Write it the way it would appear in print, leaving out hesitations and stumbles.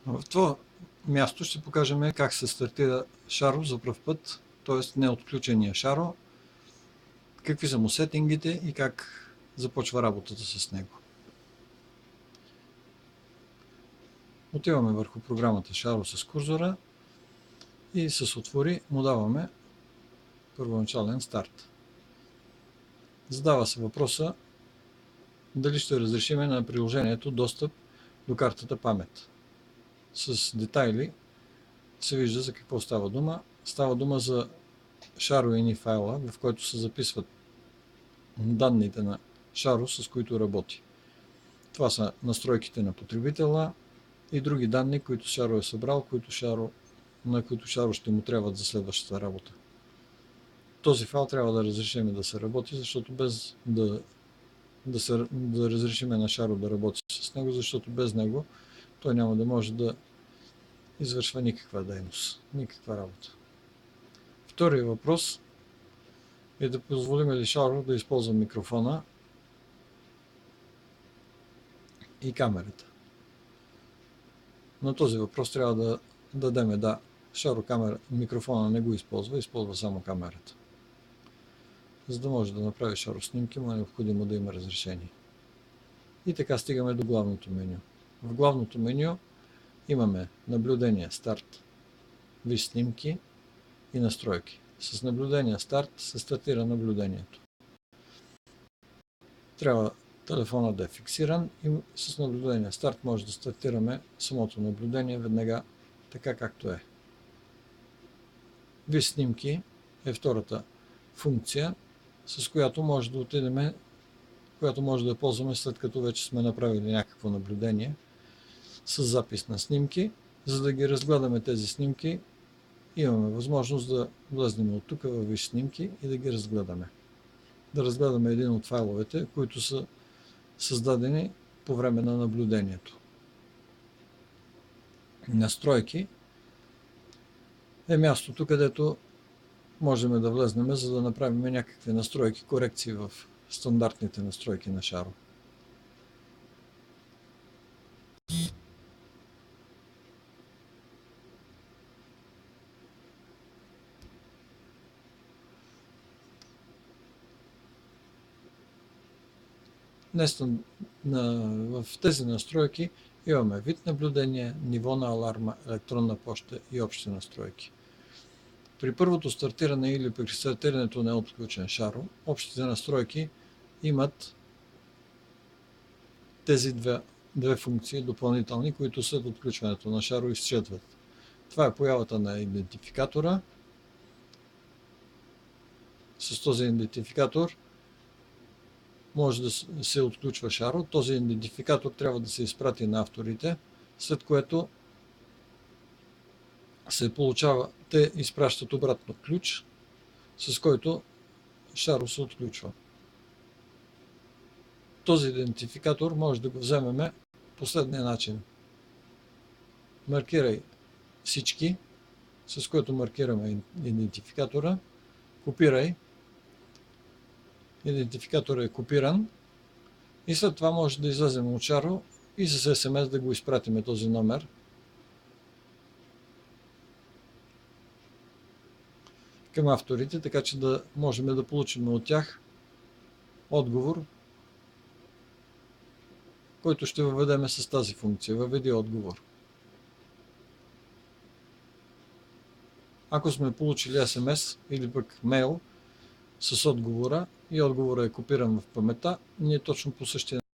В това място ще покажем как се стартира Шаро за пръв път, т.е. неотключения Шаро, какви са му сетингите и как започва работата с него. Отиваме върху програмата Шаро с курсора и с отвори му даваме първоначален старт. Задава се въпроса дали ще разрешиме на приложението достъп до картата памет. С детайли се вижда за какво става дума. Става дума за Sharo.ini файла, в който се записват данните на Sharo, с които работи. Това са настройките на потребителя и други данни, които Sharo е събрал, на които Sharo ще му трябват за следващата работа. Този файл трябва да разрешим да се работи, защото без да разрешиме на Sharo да работи с него, защото без него той няма да може да извършва никаква дейност, никаква работа. Втория въпрос е да позволим ли Sharo да използва микрофона и камерата. На този въпрос трябва да дадем да. Sharo микрофона не го използва само камерата. За да може да направи Sharo снимки, му е необходимо да има разрешение. И така стигаме до главното меню. В главното меню имаме наблюдение, старт, виж снимки и настройки. С наблюдение старт се стартира наблюдението. Трябва телефонът да е фиксиран и с наблюдение старт може да стартираме самото наблюдение веднага така както е. Виж снимки е втората функция, с която може да отидем, която може да я ползваме след като вече сме направили някакво наблюдение с запис на снимки. За да ги разгледаме тези снимки, имаме възможност да влезнем от тук във виж снимки и да ги разгледаме. Да разгледаме един от файловете, които са създадени по време на наблюдението. Настройки е мястото, където можем да влезнем, за да направим някакви настройки, корекции в стандартните настройки на Sharo. В тези настройки имаме вид наблюдение, ниво на аларма, електронна поща и общи настройки. При първото стартиране или при стартирането на отключен Sharo, общите настройки имат тези две функции допълнителни, които след отключването на Sharo изчезват. Това е появата на идентификатора. С този идентификатор може да се отключва Sharo. Този идентификатор трябва да се изпрати на авторите, след което се получава, те изпращат обратно ключ, с който Sharo се отключва. Този идентификатор може да го вземем последния начин. Маркирай всички, с което маркираме идентификатора, копирай. Идентификаторът е копиран и след това може да излезем от Sharo и с SMS да го изпратиме този номер към авторите, така че да можем да получим от тях отговор, който ще въведем с тази функция. Въведи отговор. Ако сме получили SMS или пък мейл с отговора и отговорът е копиран в паметта, ние точно по същия